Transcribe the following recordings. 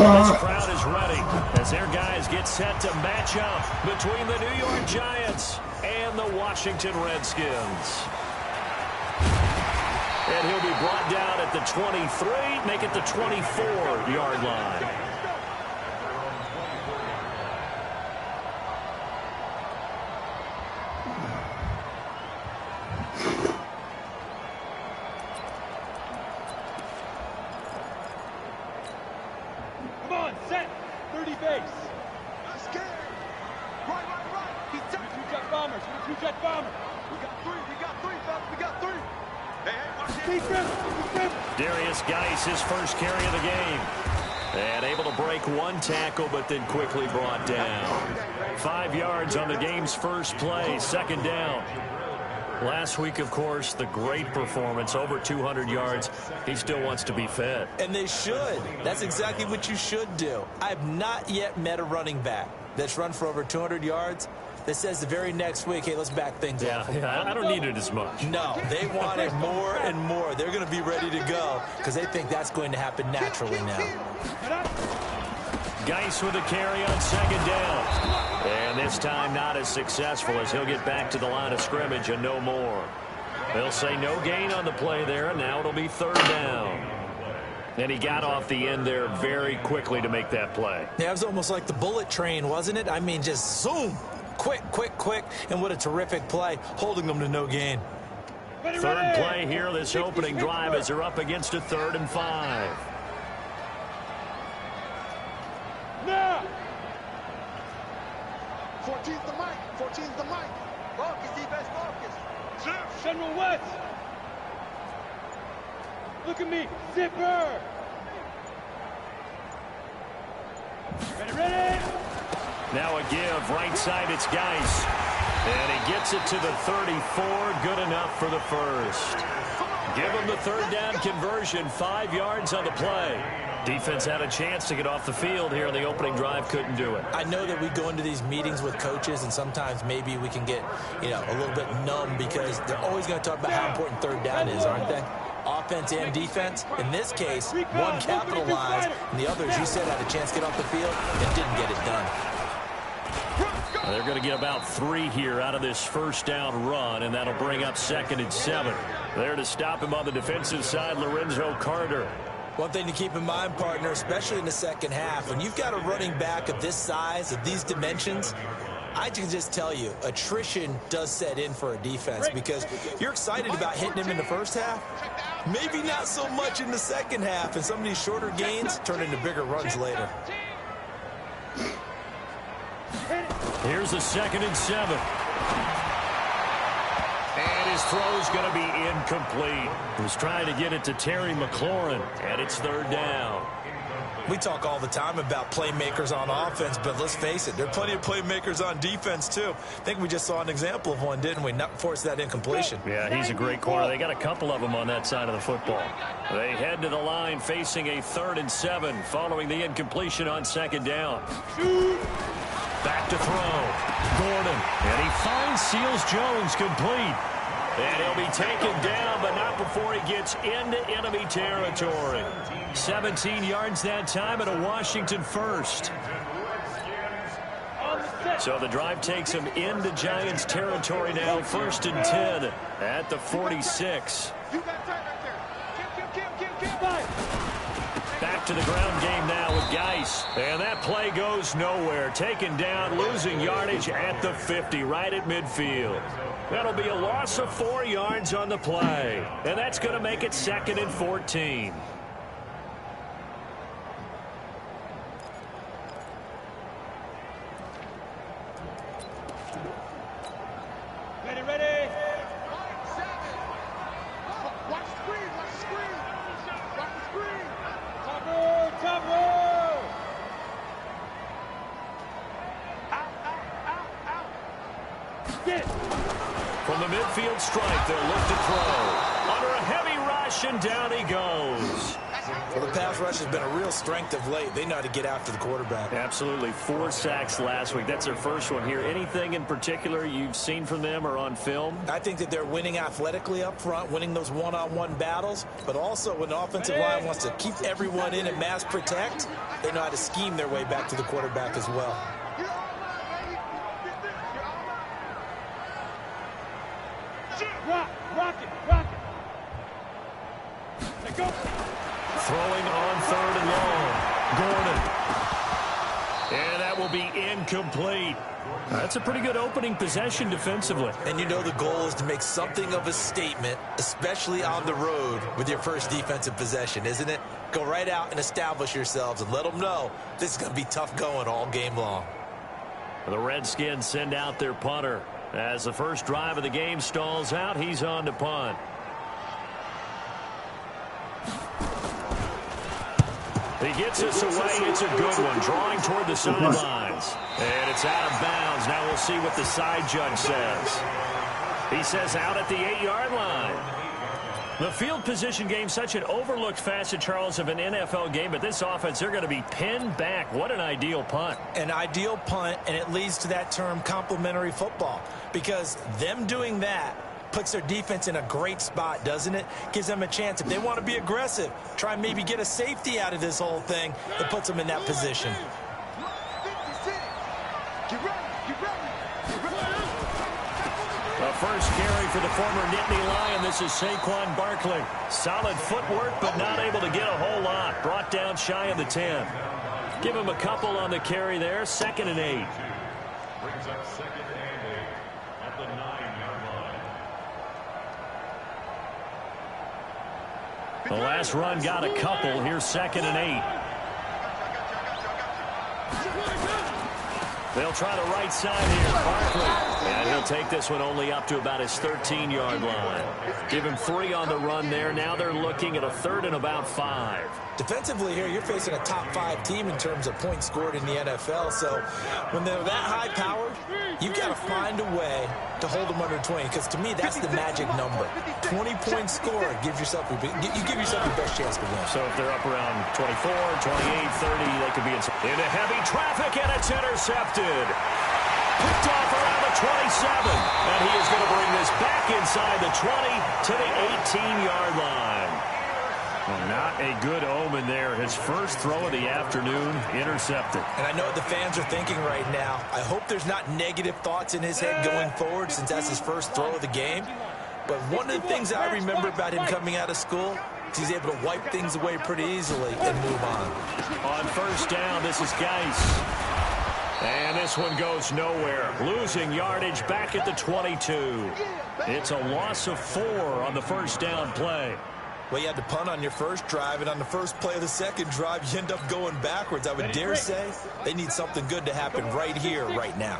This crowd is ready as their guys get set to match up between the New York Giants and the Washington Redskins. And he'll be brought down at the 23, make it the 24-yard line. Come on, set. 30 base. Let's get it. Right. He's two jet bombers. Two jet bombers. We got three, fellas. We got three. Hey, watch it. Darius Geis, his first carry of the game. And able to break one tackle, but then quickly brought down. 5 yards on the game's first play, second down. Last week, of course, the great performance, over 200 yards. He still wants to be fed. And they should. That's exactly what you should do. I've not yet met a running back that's run for over 200 yards that says the very next week, hey, let's back things up. Yeah, I don't need it as much. No, they want it more and more. They're going to be ready to go because they think that's going to happen naturally now. Geis with a carry on second down. And this time not as successful as he'll get back to the line of scrimmage and no more. They'll say no gain on the play there, and now it'll be third down. And he got off the end there very quickly to make that play. Yeah, it was almost like the bullet train, wasn't it? I mean, just zoom. Quick, and what a terrific play, holding them to no gain. Third play here, this opening drive, as they're up against a 3rd and 5. Now! 14's the mic. Focus, defense, focus. General West. Look at me. Zipper. Ready. Now a give, right side, it's Geis. And he gets it to the 34, good enough for the first. Give him the third down conversion, 5 yards on the play. Defense had a chance to get off the field here in the opening drive, couldn't do it. I know that we go into these meetings with coaches, and sometimes maybe we can get, a little bit numb because they're always going to talk about how important third down is, aren't they? Offense and defense. In this case, one capitalized, and the others, you said, had a chance to get off the field and didn't get it done. They're going to get about 3 here out of this first down run, and that'll bring up 2nd and 7. There to stop him on the defensive side, Lorenzo Carter. One thing to keep in mind, partner, especially in the second half, when you've got a running back of this size, of these dimensions, I can just tell you, attrition does set in for a defense because you're excited about hitting him in the first half. Maybe not so much in the second half, and some of these shorter gains turn into bigger runs later. Here's a 2nd and 7. And his throw's going to be incomplete. He was trying to get it to Terry McLaurin, and it's third down. We talk all the time about playmakers on offense, but let's face it, there are plenty of playmakers on defense, too. I think we just saw an example of one, didn't we? Not force that incompletion. Yeah, he's a great corner. They got a couple of them on that side of the football. They head to the line facing a 3rd and 7 following the incompletion on second down. Back to throw. Gordon. And he finds Seals-Jones complete. And he'll be taken down, but not before he gets into enemy territory. 17 yards that time and a Washington first. So the drive takes him into Giants territory now. 1st and 10 at the 46. Back to the ground game now with Geis. And that play goes nowhere. Taken down, losing yardage at the 50, right at midfield. That'll be a loss of 4 yards on the play. And that's going to make it 2nd and 14. Ready. From the midfield strike, they'll look to throw. Under a heavy rush, and down he goes. Well, the pass rush has been a real strength of late. They know how to get after the quarterback. Absolutely. 4 sacks last week. That's their first one here. Anything in particular you've seen from them or on film? I think that they're winning athletically up front, winning those one-on-one battles, but also when the offensive line wants to keep everyone in and mass protect, they know how to scheme their way back to the quarterback as well. Rock it. Let go. Throwing on 3rd and long. Gordon. And that will be incomplete. That's a pretty good opening possession defensively. And you know the goal is to make something of a statement, especially on the road with your first defensive possession, isn't it? Go right out and establish yourselves and let them know this is going to be tough going all game long. The Redskins send out their punter. As the first drive of the game stalls out, he's on to punt. He gets us away. It's a good one. Drawing toward the sidelines. And it's out of bounds. Now we'll see what the side judge says. He says out at the 8-yard line. The field position game, such an overlooked facet, Charles, of an NFL game. But this offense, they're going to be pinned back. What an ideal punt. An ideal punt, and it leads to that term complementary football. Because them doing that puts their defense in a great spot, doesn't it? Gives them a chance. If they want to be aggressive, try and maybe get a safety out of this whole thing, it puts them in that position. The first carry for the former Nittany Lion. This is Saquon Barkley. Solid footwork, but not able to get a whole lot. Brought down shy of the 10. Give him a couple on the carry there. 2nd and 8. Brings up 2nd and 8 at the 9-yard line. The last run got a couple. Here's 2nd and 8. They'll try the right side here. Barkley. And he'll take this one only up to about his 13-yard line. Give him 3 on the run there. Now they're looking at a 3rd and about 5. Defensively here, you're facing a top 5 team in terms of points scored in the NFL. So when they're that high-powered, you've got to find a way to hold them under 20. Because to me, that's the magic number. 20 points scored gives yourself you give yourself the best chance to win. So if they're up around 24, 28, 30, they could be into heavy traffic, and it's intercepted. Picked off around the 27, and he is going to bring this back inside the 20 to the 18-yard line. Well, not a good omen there. His first throw of the afternoon intercepted. And I know what the fans are thinking right now. I hope there's not negative thoughts in his head going forward since that's his first throw of the game. But one of the things I remember about him coming out of school is he's able to wipe things away pretty easily and move on. On first down, this is Geis. And this one goes nowhere. Losing yardage back at the 22. It's a loss of 4 on the first down play. Well, you had to punt on your first drive, and on the first play of the second drive, you end up going backwards. I would dare say they need something good to happen right here, right now.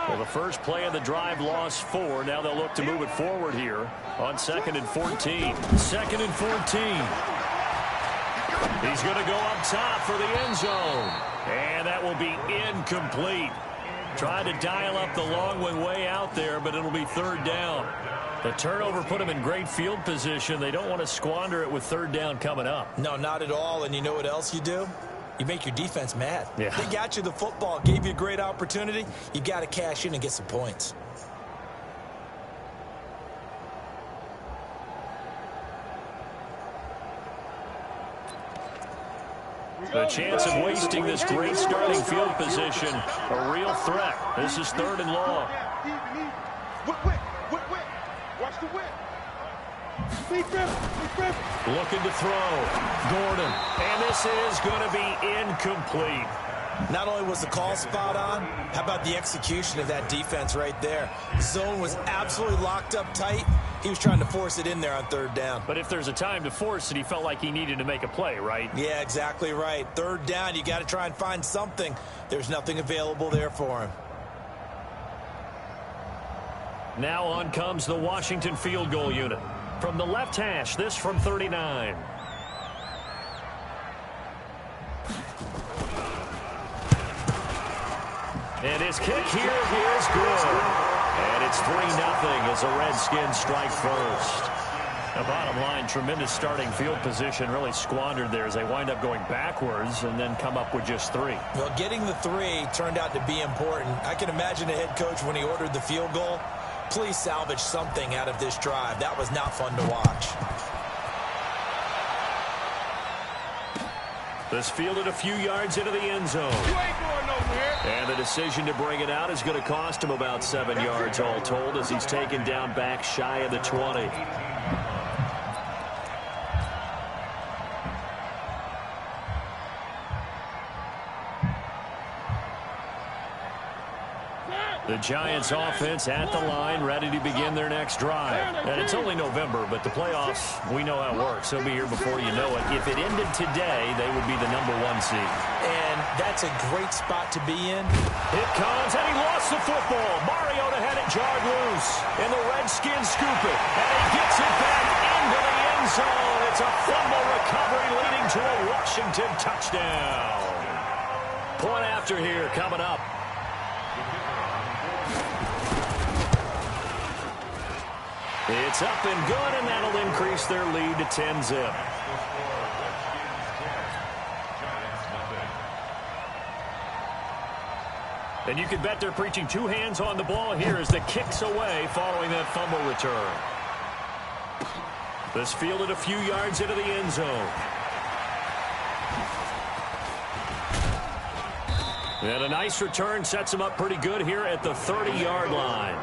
Well, the first play of the drive lost 4. Now they'll look to move it forward here on 2nd and 14. 2nd and 14. He's going to go up top for the end zone. And that will be incomplete. Tried to dial up the long one way out there, but it'll be 3rd down. The turnover put them in great field position. They don't want to squander it with 3rd down coming up. No, not at all. And you know what else you do? You make your defense mad. Yeah. They got you the football, gave you a great opportunity. You got to cash in and get some points. The chance of wasting this great starting field position, a real threat. This is 3rd and long. Watch the whip. Looking to throw. Gordon. And this is going to be incomplete. Not only was the call spot on, how about the execution of that defense right there? Zone was absolutely locked up tight. He was trying to force it in there on 3rd down. But if there's a time to force it, he felt like he needed to make a play, right? Yeah, exactly right. 3rd down, you got to try and find something. There's nothing available there for him. Now on comes the Washington field goal unit. From the left hash, this from 39. And his kick here is good. And it's 3-0 as the Redskins strike first. The bottom line, tremendous starting field position, really squandered there as they wind up going backwards and then come up with just 3. Well, getting the 3 turned out to be important. I can imagine the head coach when he ordered the field goal. Please salvage something out of this drive. That was not fun to watch. This fielded a few yards into the end zone. You ain't going nowhere. And the decision to bring it out is going to cost him about 7 yards all told as he's taken down back shy of the 20. The Giants offense at the line, ready to begin their next drive. And it's only November, but the playoffs, we know how it works. They'll be here before you know it. If it ended today, they would be the #1 seed. And that's a great spot to be in. It comes, and he lost the football. Mariota had it jarred loose, and the Redskins scoop it. And he gets it back into the end zone. It's a fumble recovery leading to a Washington touchdown. Point after here coming up. It's up and good, and that'll increase their lead to 10-zip. And you can bet they're preaching 2 hands on the ball here as the kick's away following that fumble return. This fielded a few yards into the end zone. And a nice return sets him up pretty good here at the 30-yard line.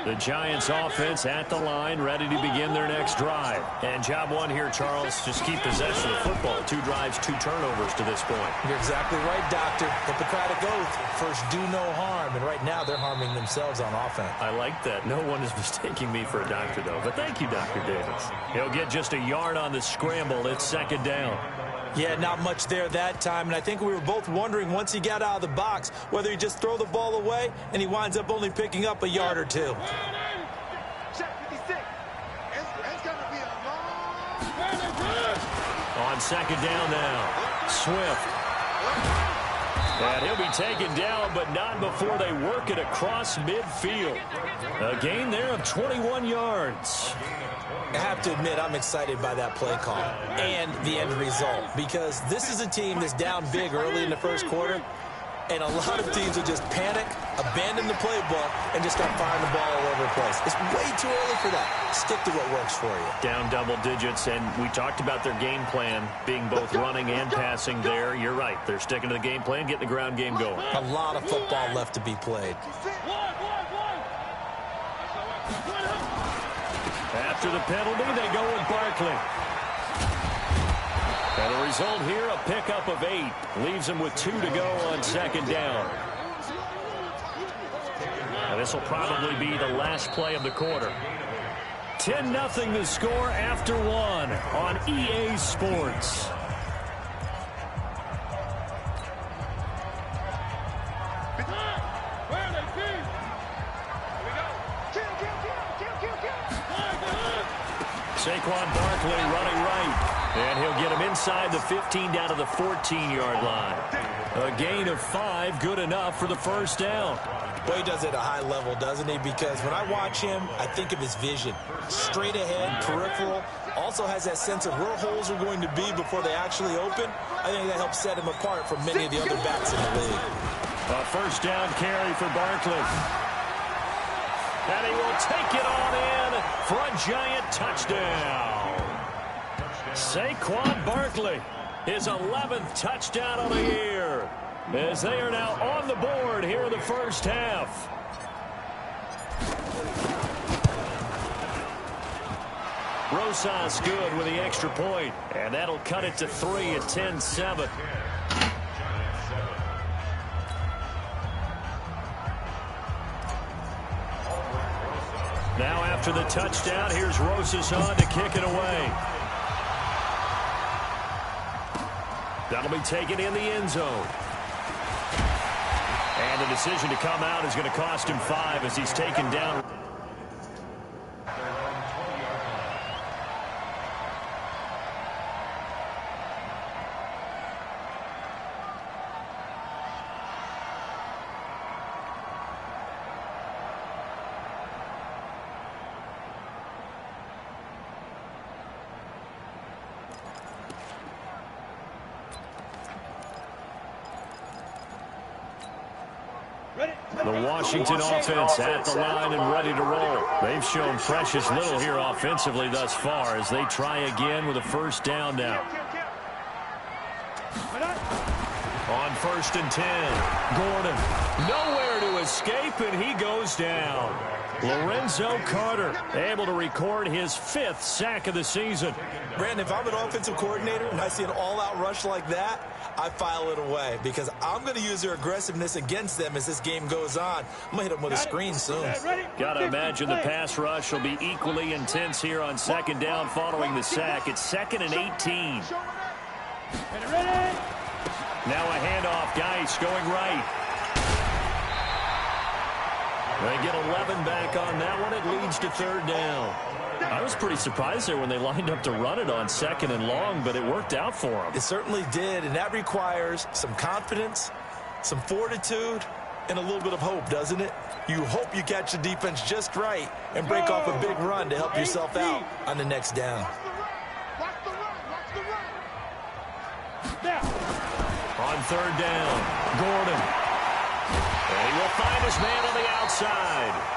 The Giants offense at the line, ready to begin their next drive. And job 1 here, Charles, just keep possession of the football. 2 drives, 2 turnovers to this point. You're exactly right, Doctor. Hippocratic oath. First, do no harm. And right now, they're harming themselves on offense. I like that. No one is mistaking me for a doctor, though. But thank you, Dr. Davis. He'll get just a yard on the scramble. It's 2nd down. Yeah, not much there that time, and I think we were both wondering once he got out of the box whether he just throw the ball away, and he winds up only picking up a yard or 2. Check 56. It's going to be a long... On 2nd down now, Swift. And he'll be taken down, but not before they work it across midfield. A gain there of 21 yards. I have to admit, I'm excited by that play call and the end result, because this is a team that's down big early in the first quarter, and a lot of teams will just panic, abandon the playbook, and just start firing the ball all over the place. It's way too early for that. Stick to what works for you. Down double digits, and we talked about their game plan being both running and passing there. You're right. They're sticking to the game plan, getting the ground game going. A lot of football left to be played. After the penalty, they go with Barkley. And the result here, a pickup of 8. Leaves him with 2 to go on 2nd down. And this will probably be the last play of the quarter. 10-0 the score after 1 on EA Sports. Saquon Barkley running right. And he'll get him inside the 15 down to the 14-yard line. A gain of 5, good enough for the first down. Well, he does it at a high level, doesn't he? Because when I watch him, I think of his vision. Straight ahead, peripheral. Also has that sense of where holes are going to be before they actually open. I think that helps set him apart from many of the other backs in the league. A first down carry for Barkley. And he will take it on in for a Giant touchdown. Saquon Barkley, his 11th touchdown of the year, as they are now on the board here in the first half. Rosas good with the extra point, and that'll cut it to 3 at 10-7. Now after the touchdown, here's Rosas on to kick it away. That'll be taken in the end zone. And the decision to come out is going to cost him 5 as he's taken down. The Washington offense at the line and ready to roll. They've shown precious little here offensively thus far as they try again with a first down now. On 1st and 10, Gordon nowhere to escape, and he goes down. Lorenzo Carter able to record his 5th sack of the season. Brandon, if I'm an offensive coordinator and I see an all-out rush like that, I file it away because I'm going to use their aggressiveness against them as this game goes on. I'm going to hit them with a screen soon. Got to imagine the pass rush will be equally intense here on 2nd down following the sack. It's 2nd and 18. Now a handoff. Geis going right. They get 11 back on that one. It leads to 3rd down. I was pretty surprised there when they lined up to run it on 2nd and long, but it worked out for them. It certainly did, and that requires some confidence, some fortitude, and a little bit of hope, doesn't it? You hope you catch the defense just right and break off a big run to help yourself out on the next down. On 3rd down, Gordon. And he will find his man on the outside.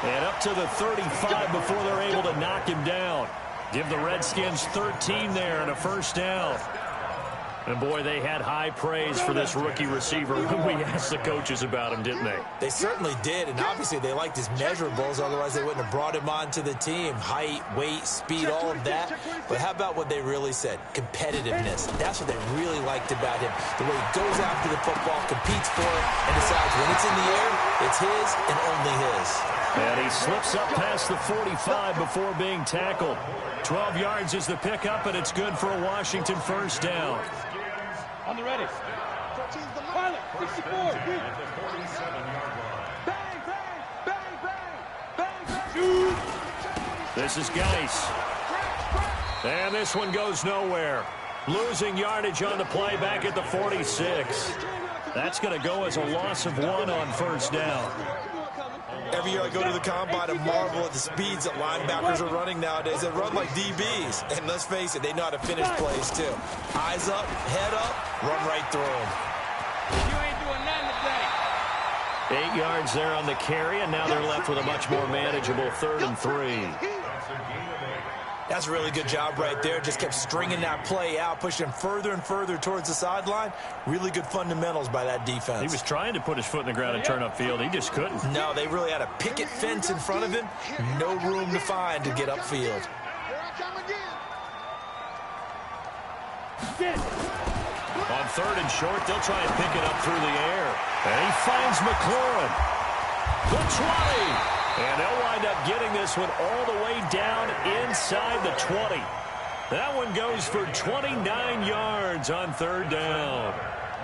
And up to the 35 before they're able to knock him down. Give the Redskins 13 there and a first down. And, boy, they had high praise for this rookie receiver when we asked the coaches about him, didn't they? They certainly did, and obviously they liked his measurables. Otherwise, they wouldn't have brought him onto the team. Height, weight, speed, all of that. But how about what they really said? Competitiveness. That's what they really liked about him. The way he goes after the football, competes for it, and decides when it's in the air, it's his and only his. And he slips up past the 45 before being tackled. 12 yards is the pickup, and it's good for a Washington first down. On the ready. Pilot, 64. Bang, bang, bang, bang, bang, shoot. This is Geis. And this one goes nowhere. Losing yardage on the play back at the 46. That's going to go as a loss of 1 on first down. Every year I go to the combine and marvel at the speeds that linebackers are running nowadays. They run like DBs. And let's face it, they know how to finish plays too. Eyes up, head up, run right through them. You ain't doing nothing today. 8 yards there on the carry, and now they're left with a much more manageable 3rd and 3. That's a really good job right there. Just kept stringing that play out, pushing him further and further towards the sideline. Really good fundamentals by that defense. He was trying to put his foot in the ground and turn upfield. He just couldn't. No, they really had a picket fence in front of him. No room to find to get upfield. On 3rd and short, they'll try and pick it up through the air. And he finds McLaurin. The 20. And they'll wind up getting this one all the way down inside the 20. That one goes for 29 yards on 3rd down.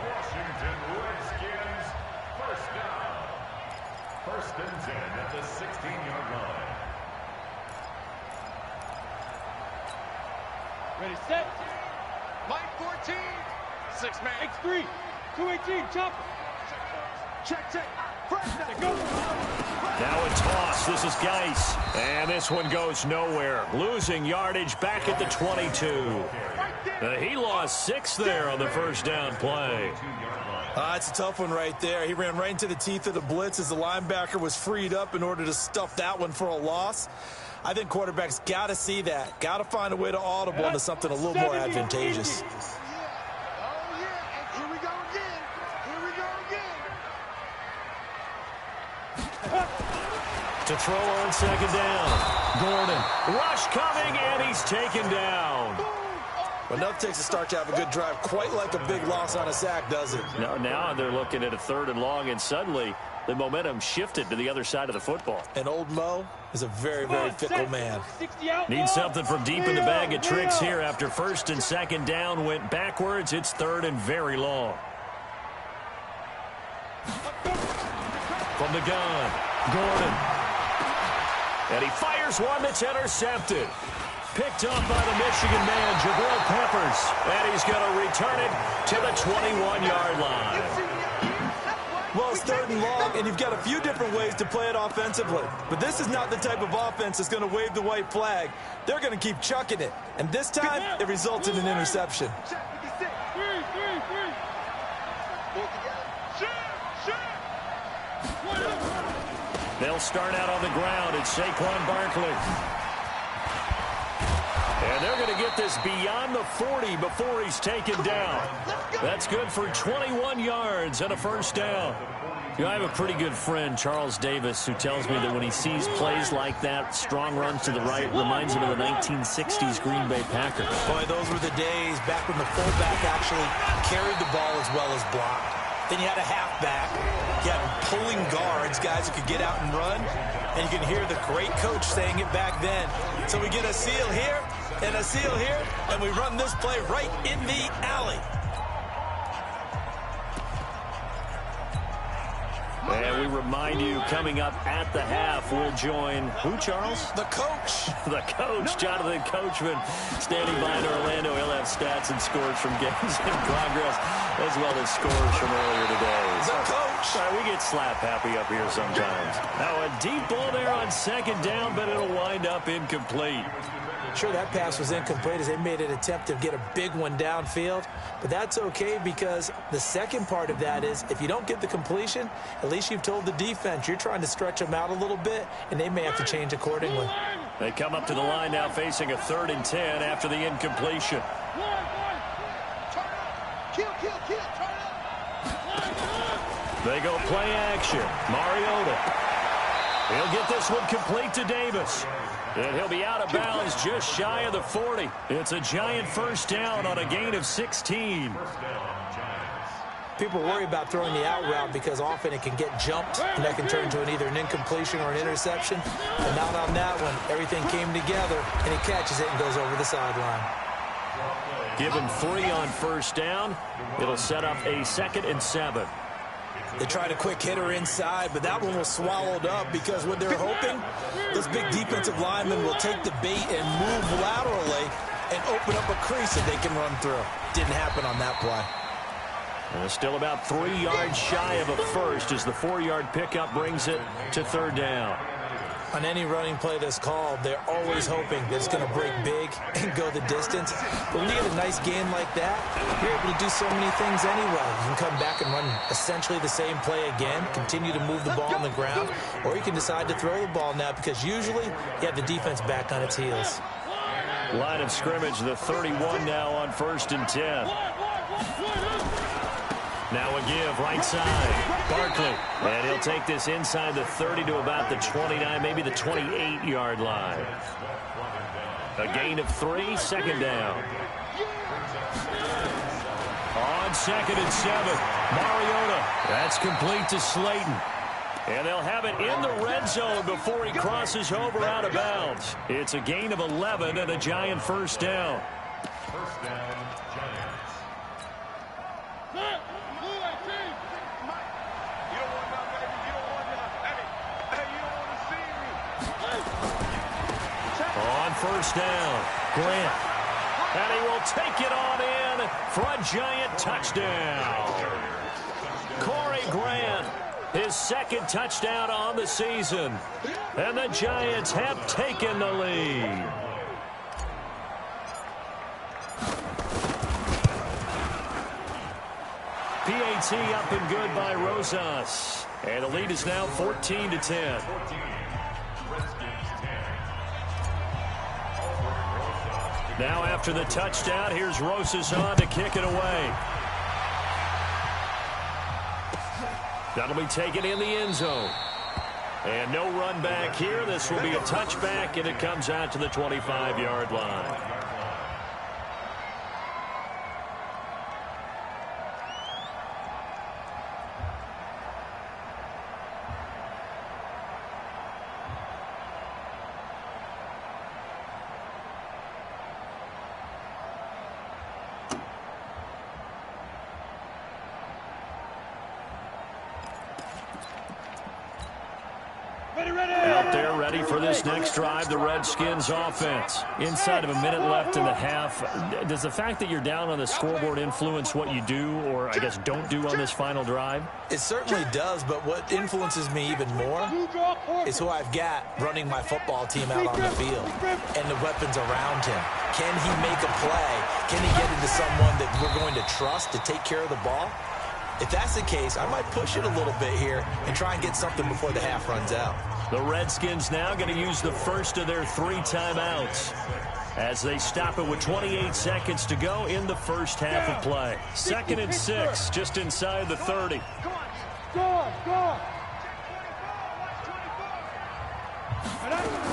Washington Redskins, first down. 1st and 10 at the 16-yard line. Ready, set. Line 14. 6-man. X3. 218. Chopper. Check. Now a toss. This is Geis. And this one goes nowhere. Losing yardage back at the 22. He lost 6 there on the first down play. It's a tough one right there. He ran right into the teeth of the blitz as the linebacker was freed up in order to stuff that one for a loss. I think quarterbacks got to see that. Got to find a way to audible into something a little more advantageous. To throw on 2nd down. Gordon. Rush coming, and he's taken down. Well, enough takes a start to have a good drive. Quite like a big loss on a sack, does it? No, now they're looking at a 3rd and long, and suddenly the momentum shifted to the other side of the football. And old Mo is a very, very fickle man. Needs something from deep in the bag of tricks here after 1st and 2nd down went backwards. It's 3rd and very long. From the gun, Gordon. And he fires one that's intercepted. Picked up by the Michigan man, Jabril Peppers. And he's going to return it to the 21-yard line. Well, it's 3rd and long, and you've got a few different ways to play it offensively. But this is not the type of offense that's going to wave the white flag. They're going to keep chucking it. And this time, it results in an interception. They'll start out on the ground. It's Saquon Barkley. And they're going to get this beyond the 40 before he's taken down. That's good for 21 yards and a first down. You know, I have a pretty good friend, Charles Davis, who tells me that when he sees plays like that, strong runs to the right, reminds him of the 1960s Green Bay Packers. Boy, those were the days back when the fullback actually carried the ball as well as blocked. Then you had a halfback. You had pulling guards, guys who could get out and run. And you can hear the great coach saying it back then. So we get a seal here and a seal here, and we run this play right in the alley. And we remind you, coming up at the half, we'll join who, Charles? The coach. The coach, Jonathan Coachman, standing by in Orlando. He'll have stats and scores from games in progress, as well as scores from earlier today. The coach. Sorry, we get slap happy up here sometimes. Now a deep ball there on second down, but it'll wind up incomplete. Sure, that pass was incomplete as they made an attempt to get a big one downfield. But that's okay because the second part of that is if you don't get the completion, at least you've told the defense you're trying to stretch them out a little bit, and they may have to change accordingly. They come up to the line now facing a 3rd and 10 after the incompletion. They go play action. Mariota. He'll get this one complete to Davis. And he'll be out of bounds just shy of the 40. It's a giant first down on a gain of 16. People worry about throwing the out route because often it can get jumped, and that can turn into either an incompletion or an interception. But not on that one. Everything came together, and he catches it and goes over the sideline. Give him 3 on first down. It'll set up a 2nd and 7. They tried a quick hitter inside, but that one was swallowed up because what they're hoping, those big defensive linemen will take the bait and move laterally and open up a crease that they can run through. Didn't happen on that play. And still about 3 yards shy of a first as the 4-yard pickup brings it to 3rd down. On any running play that's called, they're always hoping that it's going to break big and go the distance. But when you get a nice gain like that, you're able to do so many things anyway. You can come back and run essentially the same play again, continue to move the ball on the ground, or you can decide to throw the ball now because usually you have the defense back on its heels. Line of scrimmage, the 31 now on 1st and 10. Now a give, right side. Barkley. And he'll take this inside the 30 to about the 29, maybe the 28-yard line. A gain of 3, 2nd down. On 2nd and 7, Mariota. That's complete to Slayton. And they'll have it in the red zone before he crosses over out of bounds. It's a gain of 11 and a giant first down. First down, Giants. On first down, Grant. And he will take it on in for a giant touchdown. Corey Grant, his 2nd touchdown on the season. And the Giants have taken the lead. PAT up and good by Rosas. And the lead is now 14-10. Now after the touchdown, here's Rosas on to kick it away. That'll be taken in the end zone. And no run back here. This will be a touchback, and it comes out to the 25-yard line. Out there ready for this next drive, the Redskins offense. Inside of a minute left in the half. Does the fact that you're down on the scoreboard influence what you do or, I guess, don't do on this final drive? It certainly does, but what influences me even more is who I've got running my football team out on the field and the weapons around him. Can he make a play? Can he get into someone that we're going to trust to take care of the ball? If that's the case, I might push it a little bit here and try and get something before the half runs out. The Redskins now going to use the first of their 3 timeouts as they stop it with 28 seconds to go in the first half of play. 2nd and 6, just inside the 30. Go on.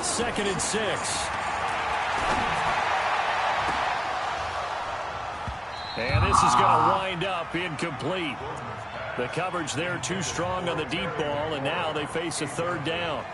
2nd and 6. And this is going to wind up incomplete. The coverage there too strong on the deep ball, and now they face a 3rd down.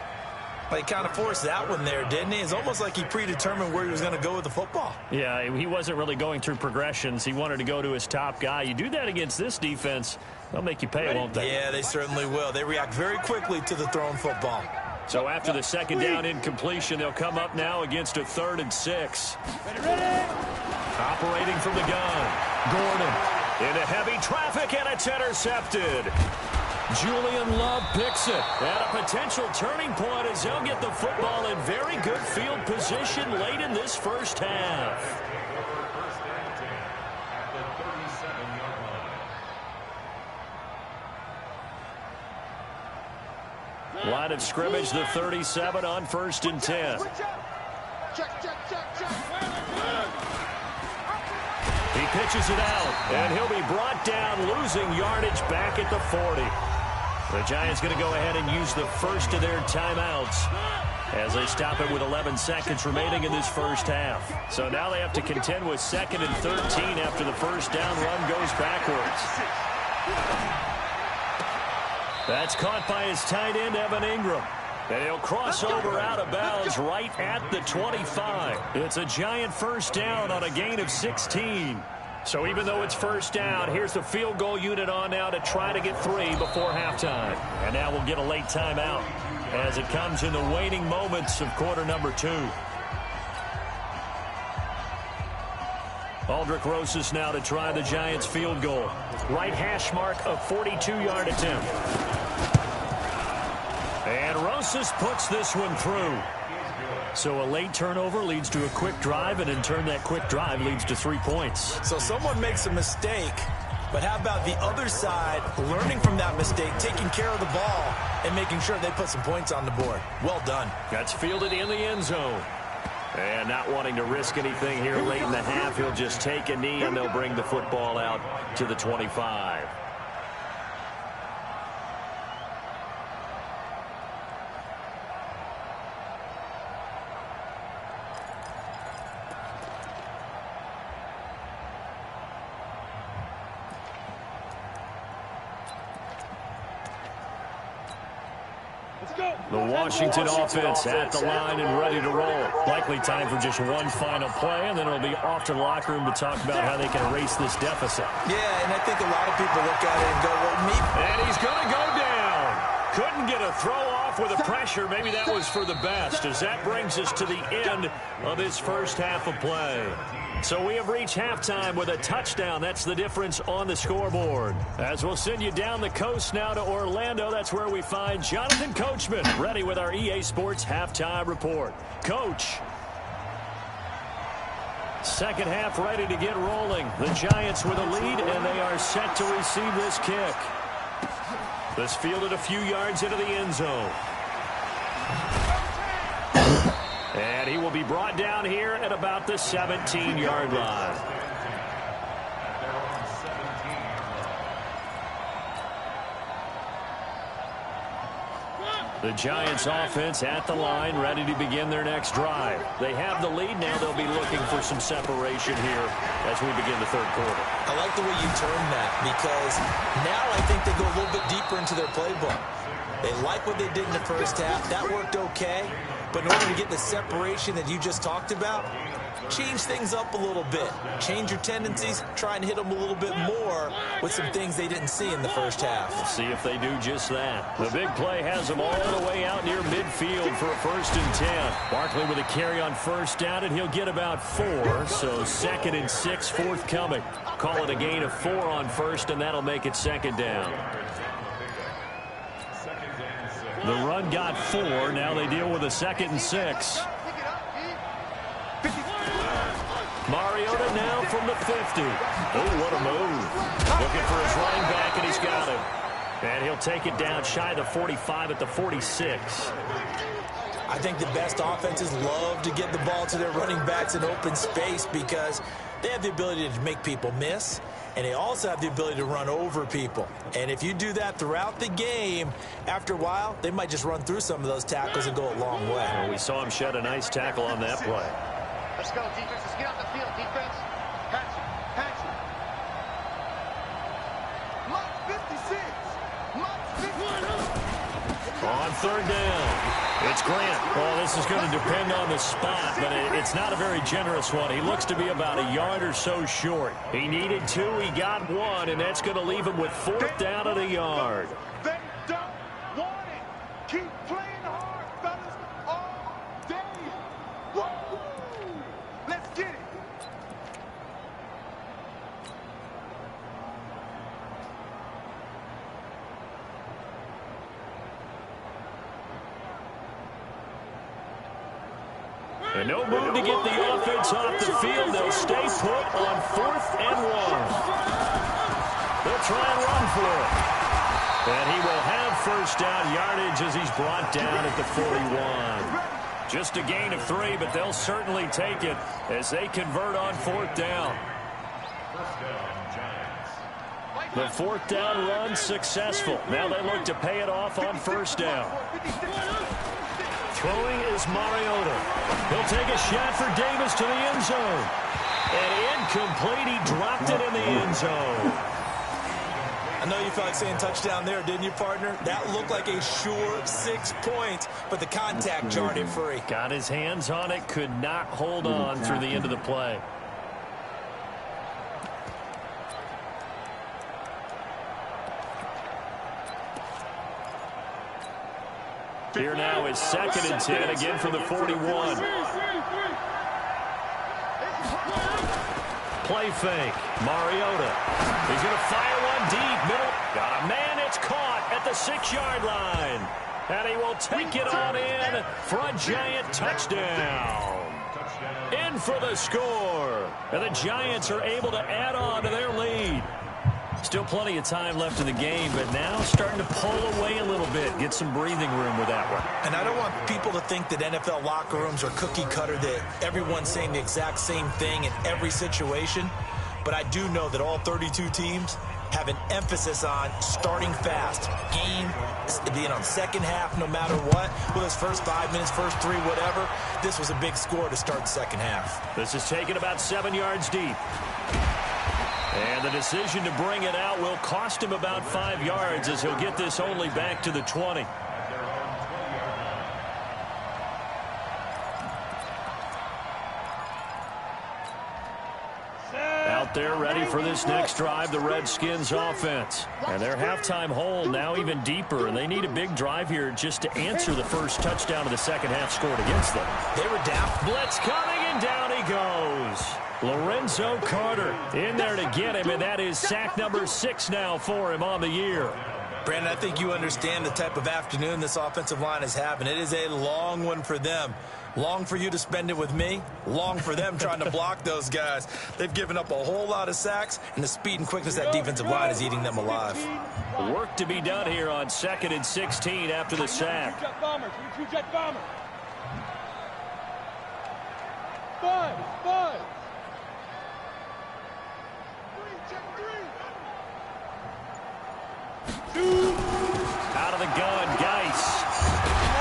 He kind of forced that one there, didn't he? It's almost like he predetermined where he was going to go with the football. Yeah, he wasn't really going through progressions. He wanted to go to his top guy. You do that against this defense, they'll make you pay, won't they? Yeah, they certainly will. They react very quickly to the thrown football. So after the 2nd down incompletion, they'll come up now against a 3rd and 6. Operating from the gun, Gordon into heavy traffic, and it's intercepted. Julian Love picks it at a potential turning point as they'll get the football in very good field position late in this first half. First and 10 at the 37-yard line. Line of scrimmage, the 37 on 1st and 10. Check. He pitches it out, and he'll be brought down, losing yardage back at the 40. The Giants going to go ahead and use the first of their timeouts as they stop it with 11 seconds remaining in this first half. So now they have to contend with 2nd and 13 after the first down run goes backwards. That's caught by his tight end, Evan Ingram. And he'll cross over out of bounds right at the 25. It's a Giant first down on a gain of 16. So even though it's first down, here's the field goal unit on now to try to get 3 before halftime. And now we'll get a late timeout as it comes in the waning moments of quarter number 2. Aldrick Rosas now to try the Giants field goal. Right hash mark, a 42-yard attempt. And Rosas puts this one through. So a late turnover leads to a quick drive, and in turn that quick drive leads to 3 points. So someone makes a mistake, but how about the other side learning from that mistake, taking care of the ball, and making sure they put some points on the board? Well done. That's fielded in the end zone. And not wanting to risk anything here late in the half, he'll just take a knee, and they'll bring the football out to the 25. The Washington offense at the line and ready to roll. Likely time for just one final play, and then it'll be off to the locker room to talk about how they can erase this deficit. Yeah, and I think a lot of people look at it and go, well, maybe. And he's going to go down. Couldn't get a throw off with the pressure. Maybe that was for the best, as that brings us to the end of this first half of play. So we have reached halftime with a touchdown. That's the difference on the scoreboard. As we'll send you down the coast now to Orlando, that's where we find Jonathan Coachman ready with our EA Sports halftime report. Coach. Second half ready to get rolling. The Giants with a lead, and they are set to receive this kick. This fielded a few yards into the end zone. And he will be brought down here at about the 17-yard line. The Giants offense at the line, ready to begin their next drive. They have the lead. Now they'll be looking for some separation here as we begin the third quarter. I like the way you termed that, because now I think they go a little bit deeper into their playbook. They like what they did in the first half. That worked okay. But in order to get the separation that you just talked about, change things up a little bit. Change your tendencies. Try and hit them a little bit more with some things they didn't see in the first half. We'll see if they do just that. The big play has them all the way out near midfield for a 1st and 10. Barkley with a carry on first down, and he'll get about 4. So 2nd and 6 forthcoming. Call it a gain of 4 on first, and that'll make it 2nd down. The run got 4. Now they deal with a 2nd and 6. Mariota now from the 50. Oh, what a move. Looking for his running back, and he's got him. And he'll take it down shy of the 45 at the 46. I think the best offenses love to get the ball to their running backs in open space because they have the ability to make people miss, and they also have the ability to run over people. And if you do that throughout the game, after a while, they might just run through some of those tackles and go a long way. Well, we saw him shed a nice tackle on that play. Let's go, defense. Let's get on the field, defense. Patch it. Patch it. Lock 56. Lock 56. On third down, it's Grant. Well, this is going to depend on the spot, but it's not a very generous one. He looks to be about a yard or so short. He needed 2, he got 1, and that's going to leave him with 4th down at a yard. They don't want it. Keep playing hard, fellas, all day. Woo! Let's get it. And no move to get the offense off the field. They'll stay put on 4th and 1. They'll try and run for it. And he will have 1st down yardage as he's brought down at the 41. Just a gain of 3, but they'll certainly take it as they convert on 4th down. The 4th down run successful. Now they look to pay it off on 1st down. Throwing is Mariota. He'll take a shot for Davis to the end zone. And incomplete. He dropped it in the end zone. I know you felt like saying touchdown there, didn't you, partner? That looked like a sure 6 points, but the contact jarred it free. Got his hands on it, could not hold on through the end of the play. Here now is 2nd and 10, again from the 41. Play fake. Mariota. He's going to fire one deep. Middle. Got a man. It's caught at the 6-yard line. And he will take it on in for a Giant touchdown. In for the score. And the Giants are able to add on to their lead. Still plenty of time left in the game, but now starting to pull away a little bit, get some breathing room with that one. And I don't want people to think that NFL locker rooms are cookie cutter, that everyone's saying the exact same thing in every situation. But I do know that all 32 teams have an emphasis on starting fast. Game, being on second half no matter what. Well, those first 5 minutes, first 3, whatever. This was a big score to start the second half. This is taken about 7 yards deep. And the decision to bring it out will cost him about 5 yards as he'll get this only back to the 20. Out there ready for this next drive, the Redskins offense. And their halftime hole now even deeper, and they need a big drive here just to answer the first touchdown of the second half scored against them. They were down. Blitz coming, and down he goes. Lorenzo Carter in there to get him, and that is sack number 6 now for him on the year. Brandon, I think you understand the type of afternoon this offensive line is having. It is a long one for them. Long for you to spend it with me. Long for them trying to block those guys. They've given up a whole lot of sacks, and the speed and quickness of that defensive line is eating them alive. Work to be done here on 2nd and 16 after the sack. Jet bombers. Jet bombers. 5. Out of the gun, Geis.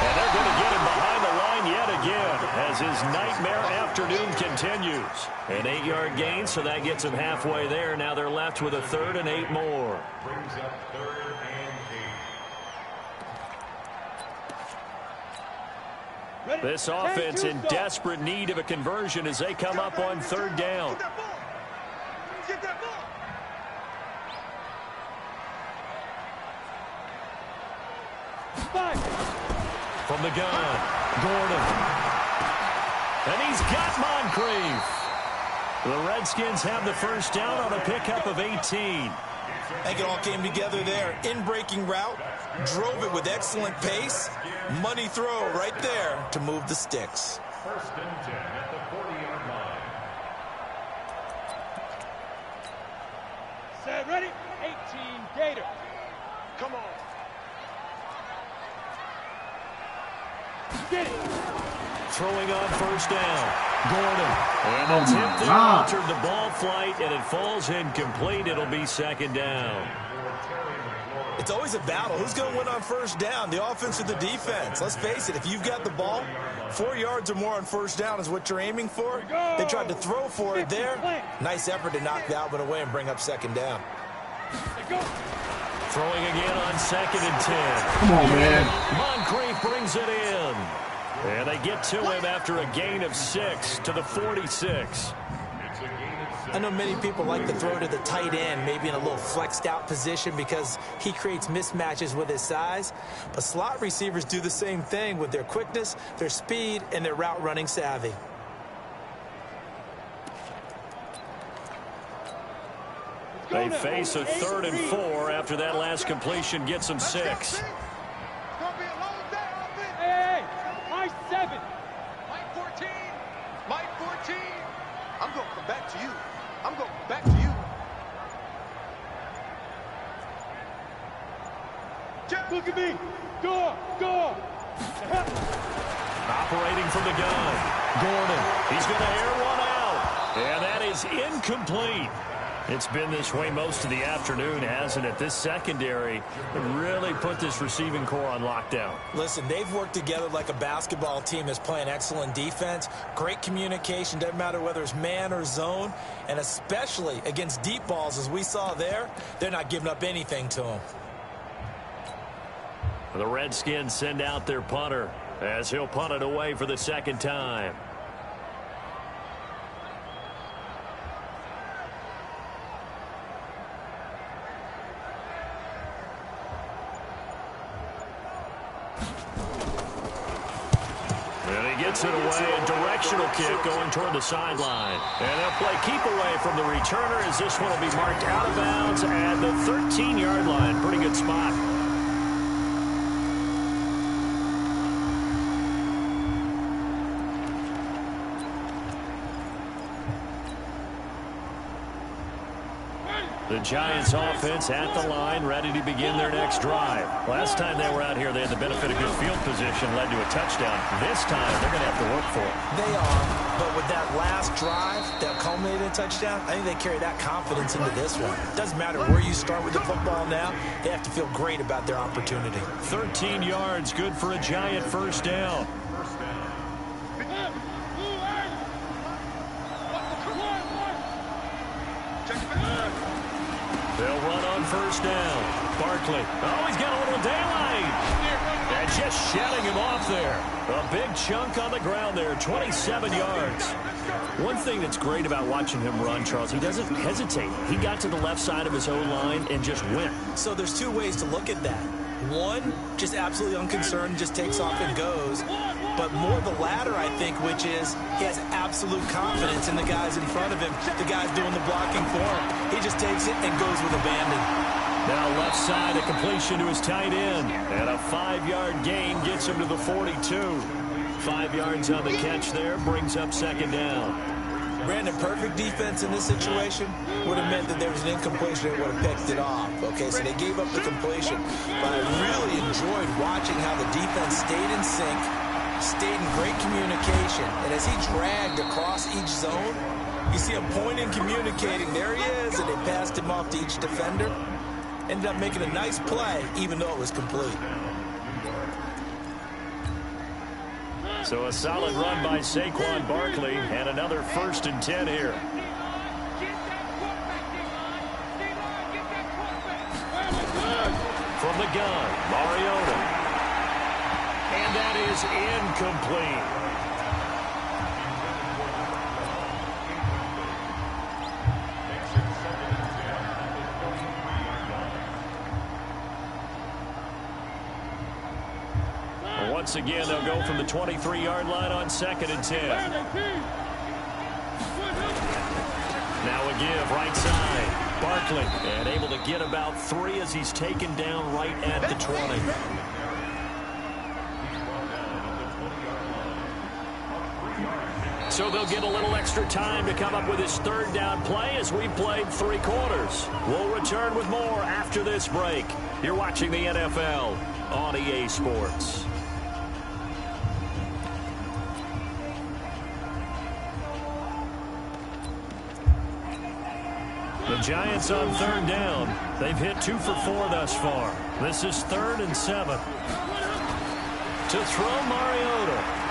And they're going to get him behind the line yet again as his nightmare afternoon continues. An 8-yard gain, so that gets him halfway there. Now they're left with a 3rd and 8 more. Brings up 3rd and 8. This offense in desperate need of a conversion as they come up on 3rd down. Get that ball. From the gun, Gordon. And he's got Moncrief. The Redskins have the first down on a pickup of 18. I think it all came together there. In-breaking route, drove it with excellent pace. Money throw right there to move the sticks. 1st and 10 at the 40-yard line. Set, ready? 18, Gator. Come on. Get it. Throwing on first down. Gordon. And a tip there altered the ball flight, and it falls incomplete. It'll be second down. It's always a battle. Who's going to win on first down, the offense or the defense? Let's face it, if you've got the ball, 4 yards or more on first down is what you're aiming for. They tried to throw for it there. Nice effort to knock that one away and bring up second down. Throwing again on 2nd and 10. Come on, man. Moncrief brings it in. And they get to him after a gain of 6 to the 46. I know many people like to throw to the tight end, maybe in a little flexed out position because he creates mismatches with his size. But slot receivers do the same thing with their quickness, their speed, and their route running savvy. They face a 3rd and 4 after that last completion gets them 6. Hey, my 7. My 14. My 14. I'm going to come back to you. I'm going back to you. Look at me. Go. Operating from the gun. Gordon. He's going to air one out. And that is incomplete. It's been this way most of the afternoon, hasn't it? This secondary really put this receiving core on lockdown. Listen, they've worked together like a basketball team that's playing excellent defense. Great communication, doesn't matter whether it's man or zone. And especially against deep balls, as we saw there, they're not giving up anything to them. The Redskins send out their punter as he'll punt it away for the second time. Gets it away, a directional kick going toward the sideline. And they'll play keep away from the returner as this one will be marked out of bounds at the 13-yard line. Pretty good spot. The Giants offense at the line, ready to begin their next drive. Last time they were out here, they had the benefit of good field position, led to a touchdown. This time, they're going to have to work for it. They are, but with that last drive that culminated in a touchdown, I think they carry that confidence into this one. Doesn't matter where you start with the football now, they have to feel great about their opportunity. 13 yards, good for a Giant first down. They'll run on first down. Barkley. Oh, he's got a little daylight. And just shedding him off there. A big chunk on the ground there, 27 yards. One thing that's great about watching him run, Charles, he doesn't hesitate. He got to the left side of his O-line and just went. So there's two ways to look at that. One, just absolutely unconcerned, just takes off and goes. But more the latter, I think, which is he has absolute confidence in the guys in front of him, the guys doing the blocking for him. He just takes it and goes with abandon. Now left side, a completion to his tight end. And a 5-yard gain gets him to the 42. 5 yards on the catch there, brings up second down. Brandon, perfect defense in this situation would have meant that there was an incompletion that would have picked it off. Okay, so they gave up the completion. But I really enjoyed watching how the defense stayed in sync, stayed in great communication. And as he dragged across each zone, you see him pointing, communicating. There he is, and they passed him off to each defender. Ended up making a nice play, even though it was complete. So a solid run by Saquon Barkley, and another 1st and 10 here. From the gun, Mariota. And that is incomplete. Once again, they'll go from the 23-yard line on 2nd and 10. Now a give, right side. Barkley, and able to get about 3 as he's taken down right at the 20. So they'll get a little extra time to come up with his third down play as we've played 3 quarters. We'll return with more after this break. You're watching the NFL on EA Sports. The Giants on third down. They've hit 2 for 4 thus far. This is 3rd and 7. To throw, Mariota.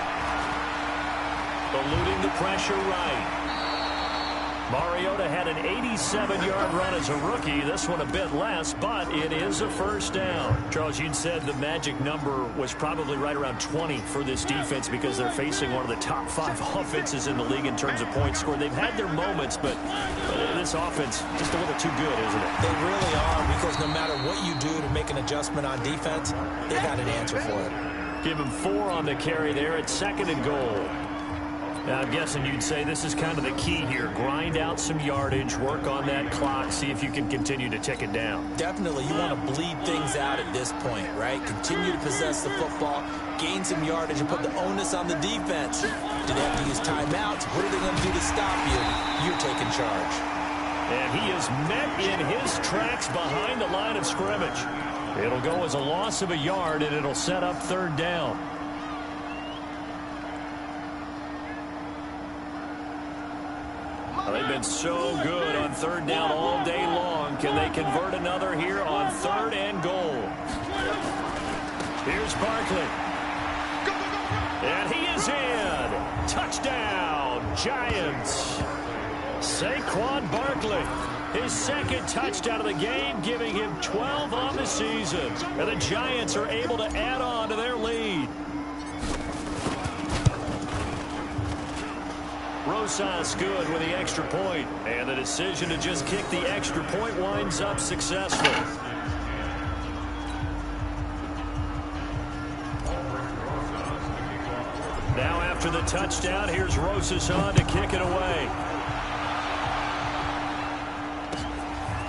Eluding the pressure right. Mariota had an 87-yard run as a rookie. This one a bit less, but it is a first down. Charles, you'd said the magic number was probably right around 20 for this defense because they're facing one of the top 5 offenses in the league in terms of points scored. They've had their moments, but this offense just a little too good, isn't it? They really are, because no matter what you do to make an adjustment on defense, they've had an answer for it. Give him 4 on the carry there at 2nd and goal. Now, I'm guessing you'd say this is kind of the key here. Grind out some yardage, work on that clock, see if you can continue to tick it down. Definitely, you want to bleed things out at this point, right? Continue to possess the football, gain some yardage, and put the onus on the defense. Do they have to use timeouts? What are they going to do to stop you? You're taking charge. And he is met in his tracks behind the line of scrimmage. It'll go as a loss of a yard, and it'll set up 3rd down. They've been so good on 3rd down all day long. Can they convert another here on 3rd and goal? Here's Barkley. And he is in. Touchdown, Giants. Saquon Barkley. His 2nd touchdown of the game, giving him 12 on the season. And the Giants are able to add on to their lead. Rosas good with the extra point, and the decision to just kick the extra point winds up successful. Now after the touchdown, here's Rosas on to kick it away.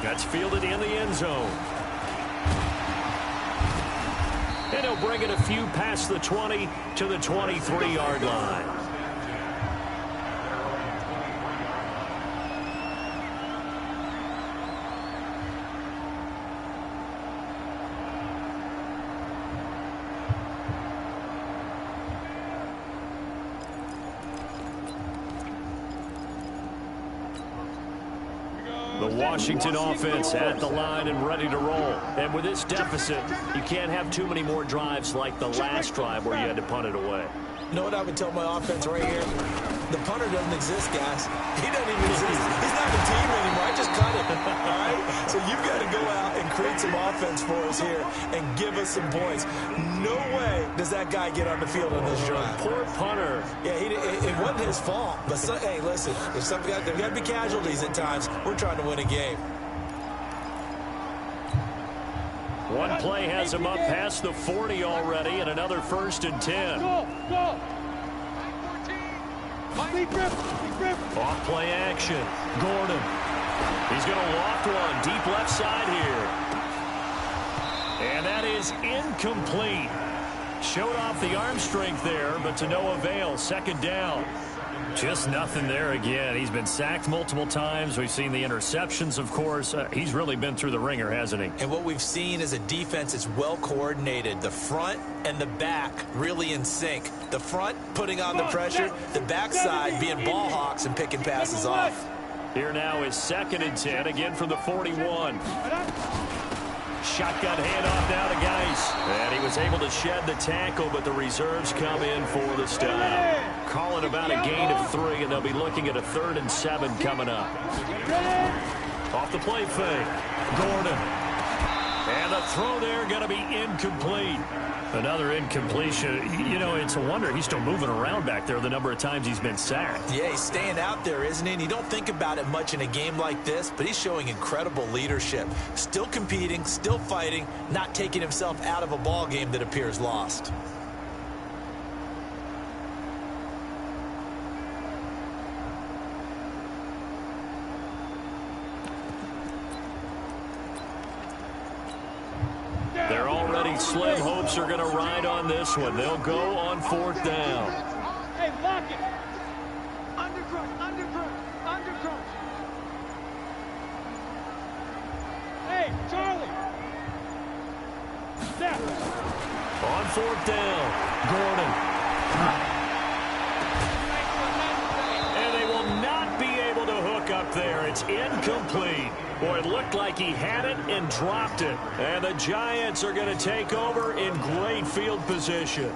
That's fielded in the end zone. And he'll bring it a few past the 20 to the 23-yard line. The Washington offense at the line and ready to roll. And with this deficit, you can't have too many more drives like the last drive where you had to punt it away. You know what I would tell my offense right here? The punter doesn't exist, guys. He doesn't even exist. He's not the team anymore. I just cut him. All right? So you've got to go out and create some offense for us here and give us some points. No way does that guy get on the field on this drive. Poor punter. Yeah, it wasn't his fault. But, hey, listen, there's got to be casualties at times. We're trying to win a game. One play has him up past the 40 already, and another 1st and 10. Go. Off play action. Gordon. He's going to loft one deep left side here. And that is incomplete. Showed off the arm strength there, but to no avail. 2nd down. Just nothing there again. He's been sacked multiple times. We've seen the interceptions, of course. He's really been through the ringer, hasn't he? And what we've seen is a defense that's well coordinated. The front and the back really in sync. The front putting on the pressure, the backside being ball hawks and picking passes off. Here now is 2nd and 10, again from the 41. Shotgun handoff now to Geis. And he was able to shed the tackle, but the reserves come in for the stop. Calling about a gain of 3, and they'll be looking at a 3rd and 7 coming up. Off the play fake. Gordon. And the throw there going to be incomplete. Another incompletion. You know, it's a wonder he's still moving around back there the number of times he's been sacked. Yeah, he's staying out there, isn't he? And you don't think about it much in a game like this, but he's showing incredible leadership. Still competing, still fighting, not taking himself out of a ball game that appears lost. They're already slim hopes are going to ride on this one. They'll go on 4th down. Hey, lock it. On fourth down, Gordon. And they will not be able to hook up there. It's incomplete. Boy, it looked like he had it and dropped it. And the Giants are going to take over in great field position.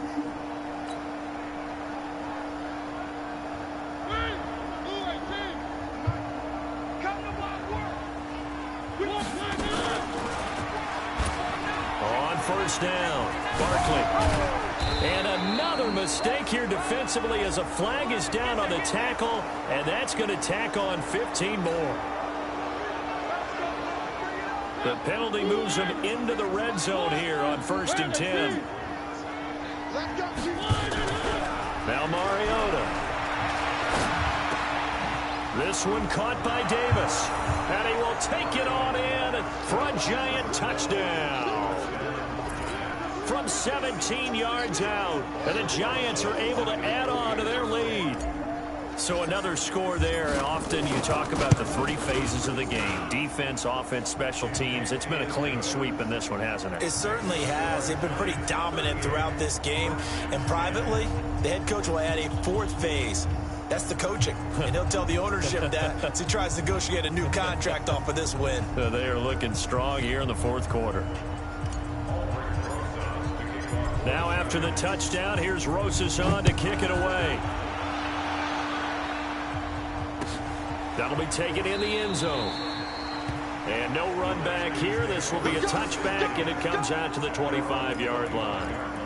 On first down, Barkley. And another mistake here defensively as a flag is down on the tackle, and that's going to tack on 15 more. The penalty moves him into the red zone here on 1st and 10. Now Mariota. This one caught by Davis. And he will take it on in for a Giant touchdown. From 17 yards out. And the Giants are able to add on to their lead. So another score there. And often you talk about the three phases of the game. Defense, offense, special teams. It's been a clean sweep in this one, hasn't it? It certainly has. They've been pretty dominant throughout this game. And privately, the head coach will add a fourth phase. That's the coaching. And he'll tell the ownership that as he tries to negotiate a new contract off of this win. They are looking strong here in the fourth quarter. Now after the touchdown, here's Rosas on to kick it away. That'll be taken in the end zone. And no run back here. This will be a touchback, and it comes out to the 25-yard line.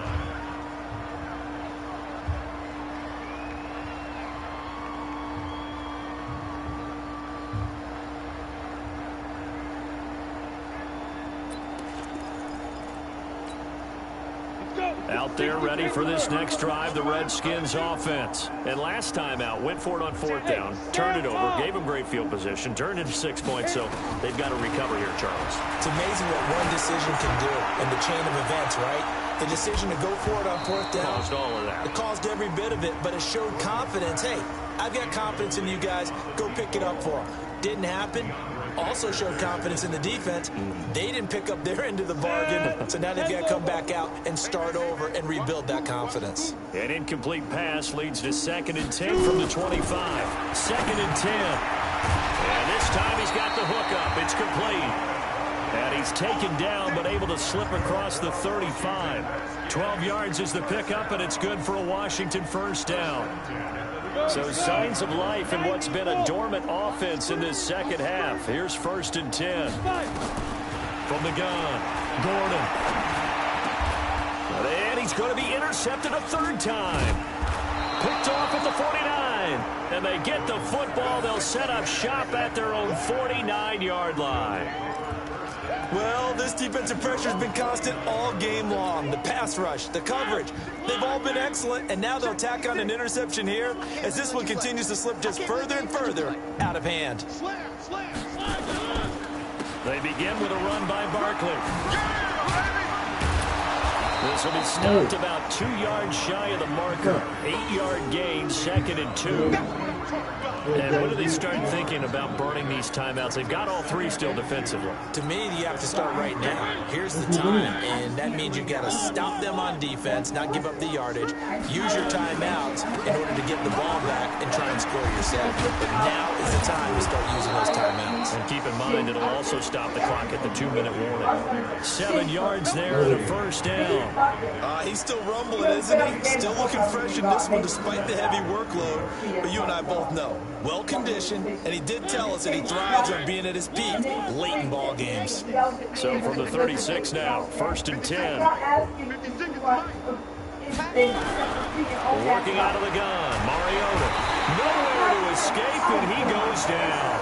Out there ready for this next drive, the Redskins offense. And last time out, went for it on fourth down, turned it over, gave them great field position, turned into 6 points, so they've got to recover here, Charles. It's amazing what one decision can do in the chain of events, right? The decision to go for it on fourth down. Caused all of that. It caused every bit of it, but it showed confidence. Hey, I've got confidence in you guys. Go pick it up for them. Didn't happen. Also showed confidence in the defense. They didn't pick up their end of the bargain, so now they've got to come back out and start over and rebuild that confidence. An incomplete pass leads to 2nd and 10 from the 25. 2nd and 10. And this time he's got the hook up. It's complete. And he's taken down but able to slip across the 35. 12 yards is the pickup, and it's good for a Washington first down. So signs of life in what's been a dormant offense in this second half. Here's 1st and 10. From the gun, Gordon. And he's going to be intercepted a third time. Picked off at the 49. And they get the football. They'll set up shop at their own 49-yard line. Well, this defensive pressure has been constant all game long. The pass rush, the coverage, they've all been excellent, and now they'll tack on an interception here as this one continues to slip just further and further out of hand. They begin with a run by Barkley. This will be stopped about 2 yards shy of the marker. 8-yard gain, 2nd and 2. And what do they start thinking about burning these timeouts? They've got all three still defensively. To me, you have to start right now. Here's the time, and that means you've got to stop them on defense, not give up the yardage, use your timeouts in order to get the ball back and try and score yourself. But now is the time to start using those timeouts. And keep in mind, it'll also stop the clock at the 2-minute warning. 7 yards there and a first down. He's still rumbling, isn't he? Still looking fresh in this one despite the heavy workload. But you and I both know, well-conditioned, and he did tell us that he thrives on being at his peak late in ball games. So from the 36 now, 1st and 10. Working out of the gun, Mariota. Nowhere to escape, and he goes down.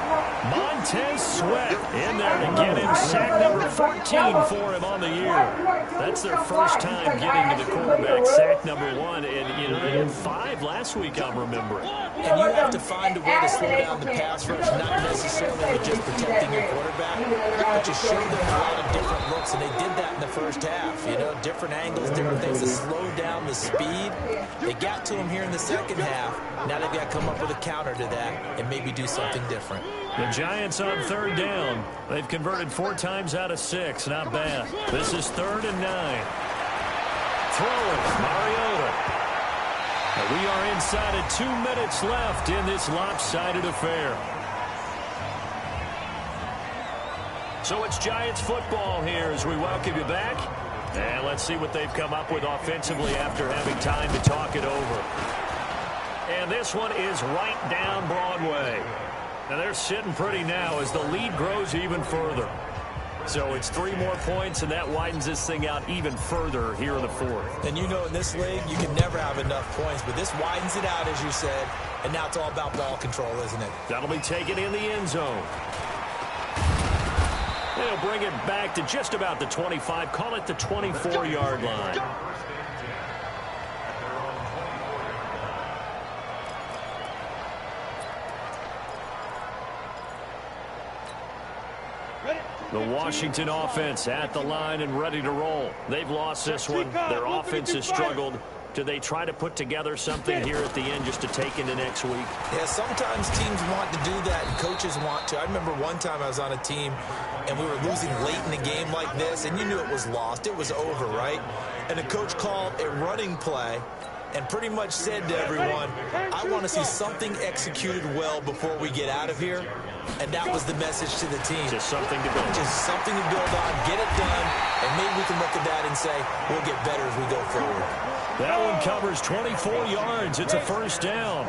Montez Sweat in there to get him. Sack number 14 for him on the year. That's their first time getting to the quarterback. Sack number 1, and they had 5 last week, I'm remembering. And you have to find a way to slow down the pass rush, not necessarily with just protecting your quarterback, but just show them a lot of different looks, and they did that in the first half. Different angles, different things to slow down the speed. They got to him here in the second half. Now they've got to come up with a counter to that and maybe do something different. The Giants on 3rd down. They've converted 4 times out of 6. Not bad. This is 3rd and 9. Throwing, Mariota. And we are inside of 2 minutes left in this lopsided affair. So it's Giants football here as we welcome you back. And let's see what they've come up with offensively after having time to talk it over. And this one is right down Broadway. Now they're sitting pretty now as the lead grows even further. So it's 3 more points, and that widens this thing out even further here in the fourth. And you know in this league, you can never have enough points, but this widens it out, as you said, and now it's all about ball control, isn't it? That'll be taken in the end zone. They'll bring it back to just about the 25, call it the 24-yard line. The Washington offense at the line and ready to roll. They've lost this one. Their offense has struggled. Do they try to put together something here at the end just to take into next week? Yeah, sometimes teams want to do that and coaches want to. I remember one time I was on a team and we were losing late in the game like this, and you knew it was lost. It was over, right? And the coach called a running play and pretty much said to everyone, I want to see something executed well before we get out of here. And that was the message to the team. Just something to build. Just something to build on, get it done, and maybe we can look at that and say, we'll get better as we go forward. That one covers 24 yards. It's a first down.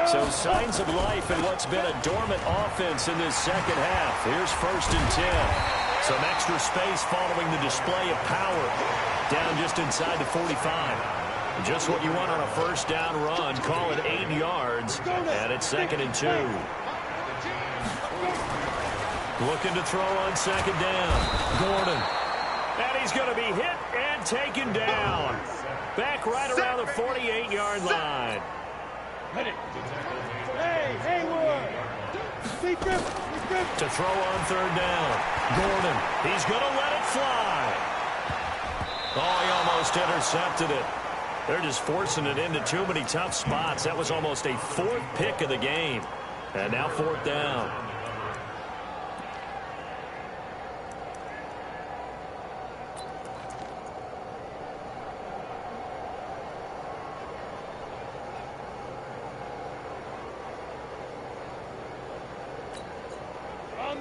So signs of life in what's been a dormant offense in this second half. Here's 1st and 10. Some extra space following the display of power. Down just inside the 45. Just what you want on a first down run. Call it 8 yards. And it's 2nd and 2. Looking to throw on 2nd down. Gordon. And he's going to be hit and taken down. Back right around the 48-yard line. Hey, Haywood. To throw on 3rd down. Gordon. He's going to let it fly. Oh, he almost intercepted it. They're just forcing it into too many tough spots. That was almost a 4th pick of the game. And now 4th down.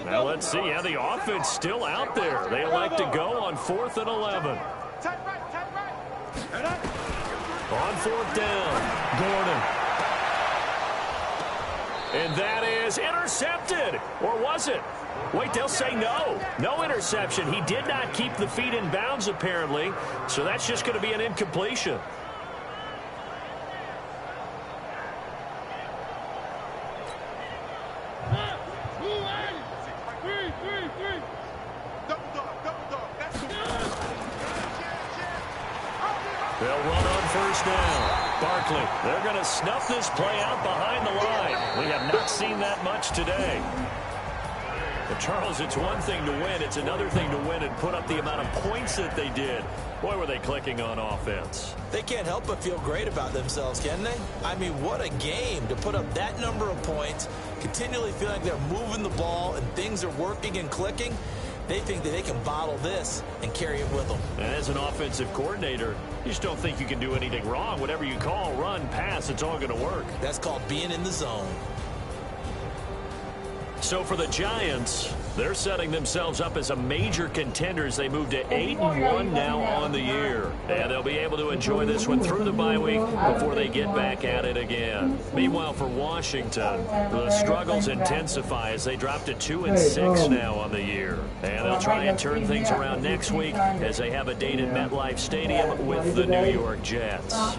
Now let's see. Yeah, the offense still out there. They elect to go on 4th and 11. On 4th down, Gordon. And that is intercepted. Or was it? Wait, they'll say no. No interception. He did not keep the feet in bounds, apparently. So that's just going to be an incompletion. They'll run on 1st down. Barkley, they're going to snuff this play out behind the line. We have not seen that much today. But Charles, it's one thing to win. It's another thing to win and put up the amount of points that they did. Boy, were they clicking on offense. They can't help but feel great about themselves, can they? I mean, what a game to put up that number of points, continually feeling like they're moving the ball and things are working and clicking. They think that they can bottle this and carry it with them. And as an offensive coordinator, you just don't think you can do anything wrong. Whatever you call, run, pass, it's all going to work. That's called being in the zone. So for the Giants, they're setting themselves up as a major contender as they move to 8-1 now on the year. And they'll be able to enjoy this one through the bye week before they get back at it again. Meanwhile, for Washington, the struggles intensify as they drop to 2-6 now on the year. And they'll try and turn things around next week as they have a date at MetLife Stadium with the New York Jets.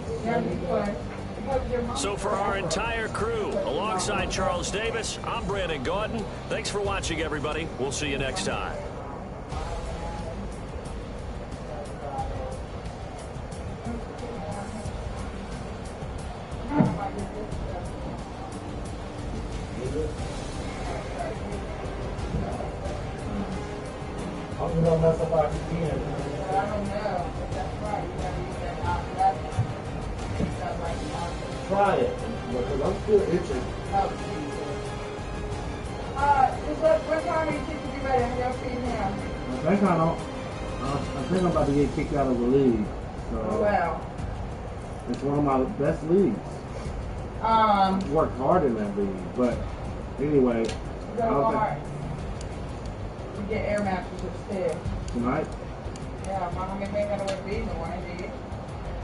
So for our entire crew, alongside Charles Davis, I'm Brandon Gaudin. Thanks for watching, everybody. We'll see you next time. I'm gonna mess up our again. I don't know. That's right. You gotta use that option. Try it, because I'm still itching. What time are you teaching you ready to go see him? I think I'm about to get kicked out of the league. Oh, wow. It's one of my best leagues. Worked hard in that league, but anyway. Go hard. You get air mattresses too. Tonight? Yeah, Mom and me got to wear these and one, do you?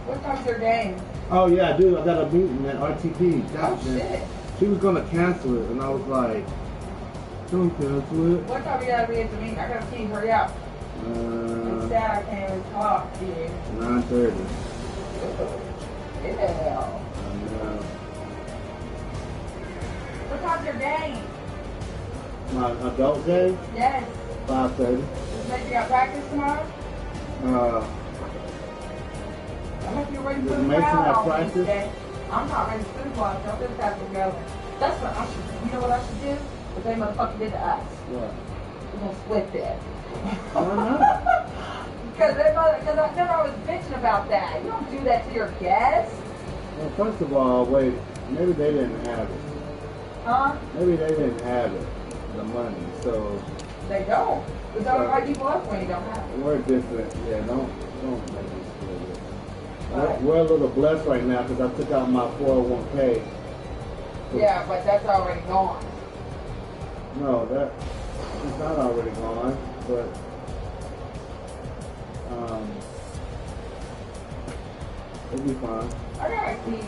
What time's your game? Oh yeah, I do. I got a meeting at RTP. Oh shit. She was gonna cancel it, and I was like, "Don't cancel it." What time you gotta be at the meeting? I gotta see. Hurry up. Instead, I can't even talk to you. 9:30. Ew. What time's your game? My adult game? Yes. 5:30. You got practice tomorrow? I hope you're ready for the Mason crowd at on practice? Wednesday. I'm not ready for food watch. I'll just have to go. That's what I should. You know what I should do? What they motherfucker did to us. What? We're gonna split that. Why not? Because I was bitching about that. You don't do that to your guests. Well, first of all, wait. Maybe they didn't have it. Huh? Maybe they didn't have it, the money. So They don't. But don't invite people up when you don't have it. we're different. Yeah, don't make me split it. Right. We're a little blessed right now because I took out my 401k. Yeah, but that's already gone. No, it's not already gone, but it'll be fine. I gotta see